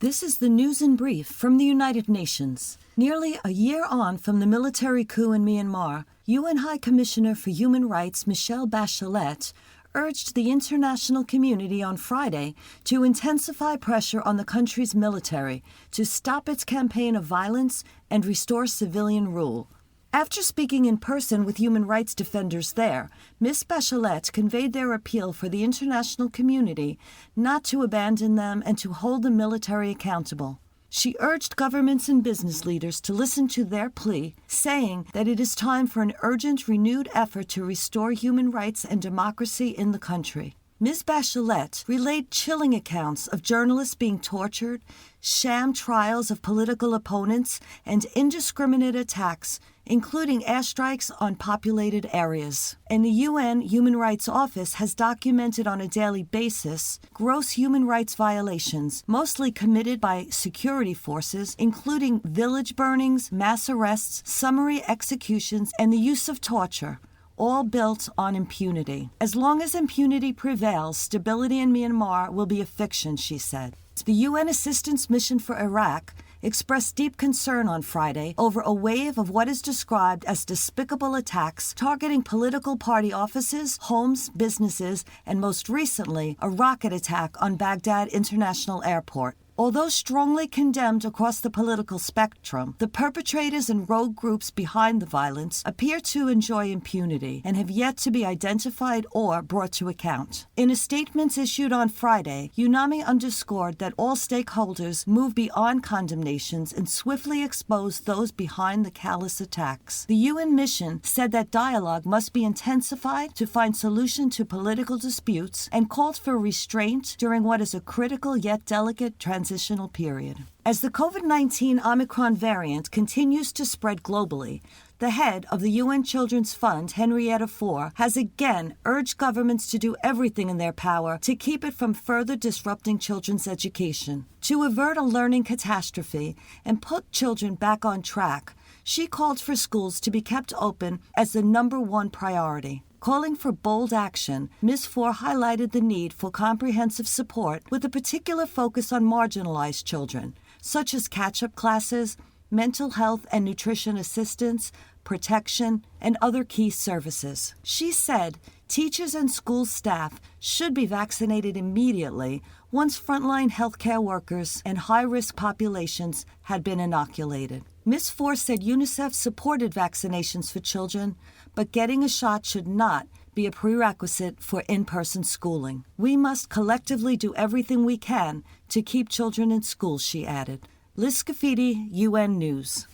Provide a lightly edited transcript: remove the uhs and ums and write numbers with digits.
This is the news in brief from the United Nations. Nearly a year on from the military coup in Myanmar, UN High Commissioner for Human Rights Michelle Bachelet urged the international community on Friday to intensify pressure on the country's military to stop its campaign of violence and restore civilian rule. After speaking in person with human rights defenders there, Ms. Bachelet conveyed their appeal for the international community not to abandon them and to hold the military accountable. She urged governments and business leaders to listen to their plea, saying that it is time for an urgent, renewed effort to restore human rights and democracy in the country. Ms. Bachelet relayed chilling accounts of journalists being tortured, sham trials of political opponents, and indiscriminate attacks, including airstrikes on populated areas. And the UN Human Rights Office has documented on a daily basis gross human rights violations, mostly committed by security forces, including village burnings, mass arrests, summary executions, and the use of torture, all built on impunity. As long as impunity prevails, stability in Myanmar will be a fiction, she said. The UN Assistance Mission for Iraq expressed deep concern on Friday over a wave of what is described as despicable attacks targeting political party offices, homes, businesses, and most recently, a rocket attack on Baghdad International Airport. Although strongly condemned across the political spectrum, the perpetrators and rogue groups behind the violence appear to enjoy impunity and have yet to be identified or brought to account. In a statement issued on Friday, UNAMI underscored that all stakeholders move beyond condemnations and swiftly expose those behind the callous attacks. The UN mission said that dialogue must be intensified to find solution to political disputes and called for restraint during what is a critical yet delicate transitional period. As the COVID-19 Omicron variant continues to spread globally, the head of the UN Children's Fund, Henrietta Fore, has again urged governments to do everything in their power to keep it from further disrupting children's education. To avert a learning catastrophe and put children back on track, she called for schools to be kept open as the #1 priority. Calling for bold action, Ms. Fore highlighted the need for comprehensive support with a particular focus on marginalized children, such as catch-up classes, mental health and nutrition assistance, protection, and other key services. She said teachers and school staff should be vaccinated immediately once frontline healthcare workers and high-risk populations had been inoculated. Ms. Fore said UNICEF supported vaccinations for children, but getting a shot should not be a prerequisite for in-person schooling. We must collectively do everything we can to keep children in school, she added. Liz Scafidi, UN News.